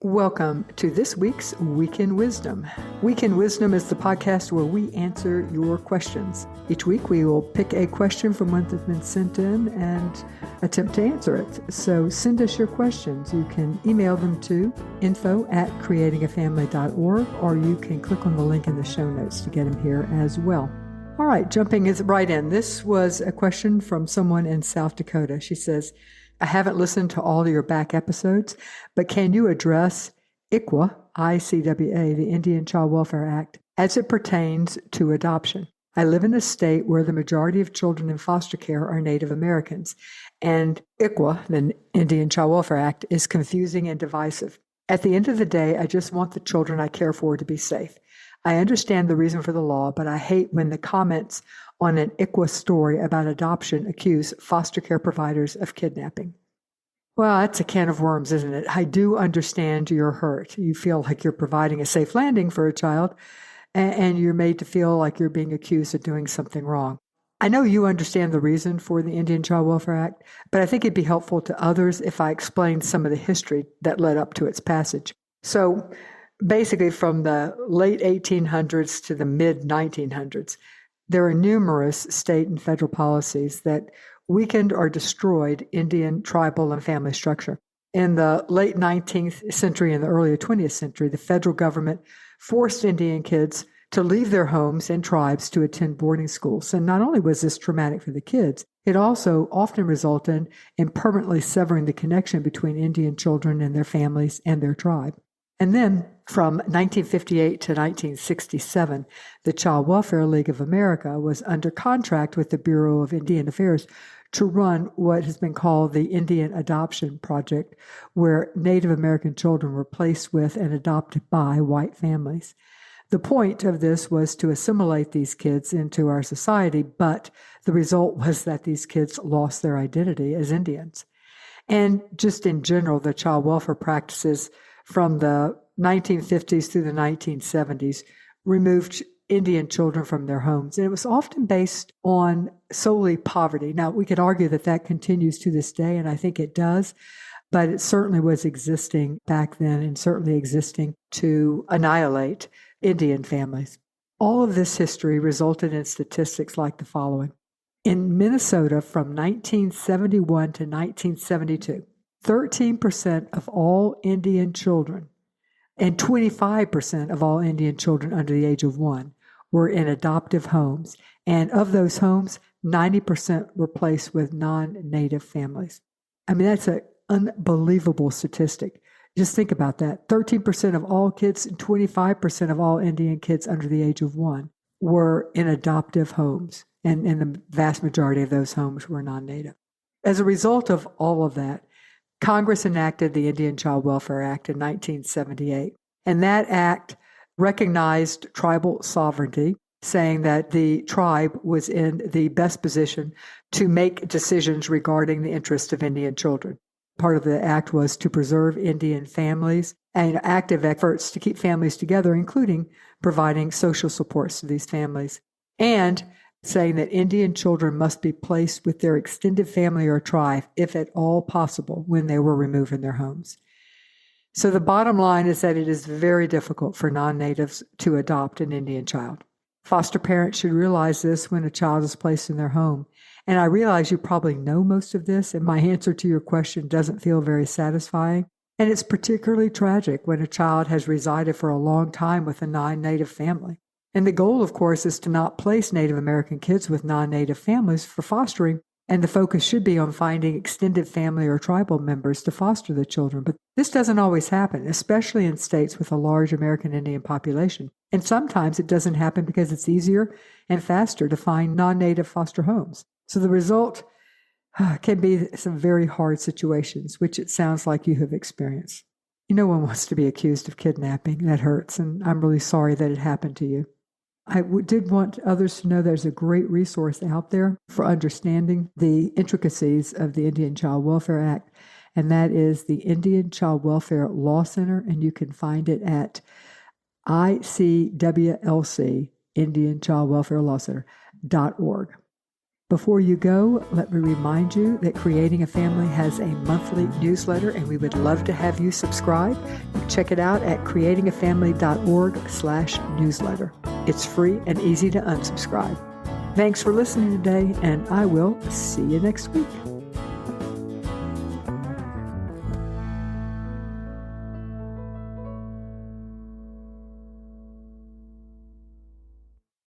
Welcome to this week's Week in Wisdom. Week in Wisdom is the podcast where we answer your questions. Each week we will pick a question from one that's been sent in and attempt to answer it. So send us your questions. You can email them to info@creatingafamily.org, or you can click on the link in the show notes to get them here as well. All right, jumping right in. This was a question from someone in South Dakota. She says, I haven't listened to all of your back episodes, but can you address ICWA, ICWA, the Indian Child Welfare Act, as it pertains to adoption? I live in a state where the majority of children in foster care are Native Americans, and ICWA, the Indian Child Welfare Act, is confusing and divisive. At the end of the day, I just want the children I care for to be safe. I understand the reason for the law, but I hate when the comments on an ICWA story about adoption accuse foster care providers of kidnapping. Well, that's a can of worms, isn't it? I do understand your hurt. You feel like you're providing a safe landing for a child, and you're made to feel like you're being accused of doing something wrong. I know you understand the reason for the Indian Child Welfare Act, but I think it'd be helpful to others if I explained some of the history that led up to its passage. So basically, from the late 1800s to the mid 1900s, there are numerous state and federal policies that weakened or destroyed Indian tribal and family structure. In the late 19th century and the early 20th century, the federal government forced Indian kids to leave their homes and tribes to attend boarding schools. And not only was this traumatic for the kids, it also often resulted in permanently severing the connection between Indian children and their families and their tribe. And then from 1958 to 1967, the Child Welfare League of America was under contract with the Bureau of Indian Affairs to run what has been called the Indian Adoption Project, where Native American children were placed with and adopted by white families. The point of this was to assimilate these kids into our society, but the result was that these kids lost their identity as Indians. And just in general, the child welfare practices from the 1950s through the 1970s removed Indian children from their homes. And it was often based on solely poverty. Now, we could argue that that continues to this day, and I think it does, but it certainly was existing back then and certainly existing to annihilate Indian families. All of this history resulted in statistics like the following. In Minnesota, from 1971 to 1972, 13% of all Indian children and 25% of all Indian children under the age of 1 were in adoptive homes. And of those homes, 90% were placed with non-Native families. I mean, that's an unbelievable statistic. Just think about that. 13% of all kids and 25% of all Indian kids under the age of 1 were in adoptive homes. And the vast majority of those homes were non-Native. As a result of all of that, Congress enacted the Indian Child Welfare Act in 1978, and that act recognized tribal sovereignty, saying that the tribe was in the best position to make decisions regarding the interests of Indian children. Part of the act was to preserve Indian families and active efforts to keep families together, including providing social supports to these families, and saying that Indian children must be placed with their extended family or tribe, if at all possible, when they were removed from their homes. So the bottom line is that it is very difficult for non-natives to adopt an Indian child. Foster parents should realize this when a child is placed in their home. And I realize you probably know most of this, and my answer to your question doesn't feel very satisfying. And it's particularly tragic when a child has resided for a long time with a non-native family. And the goal, of course, is to not place Native American kids with non-Native families for fostering, and the focus should be on finding extended family or tribal members to foster the children. But this doesn't always happen, especially in states with a large American Indian population. And sometimes it doesn't happen because it's easier and faster to find non-Native foster homes. So the result can be some very hard situations, which it sounds like you have experienced. No one wants to be accused of kidnapping. That hurts, and I'm really sorry that it happened to you. I did want others to know there's a great resource out there for understanding the intricacies of the Indian Child Welfare Act, and that is the Indian Child Welfare Law Center, and you can find it at ICWLC, Indian Child Welfare Law Center.org. Before you go, let me remind you that Creating a Family has a monthly newsletter, and we would love to have you subscribe. Check it out at creatingafamily.org/newsletter. It's free and easy to unsubscribe. Thanks for listening today, and I will see you next week.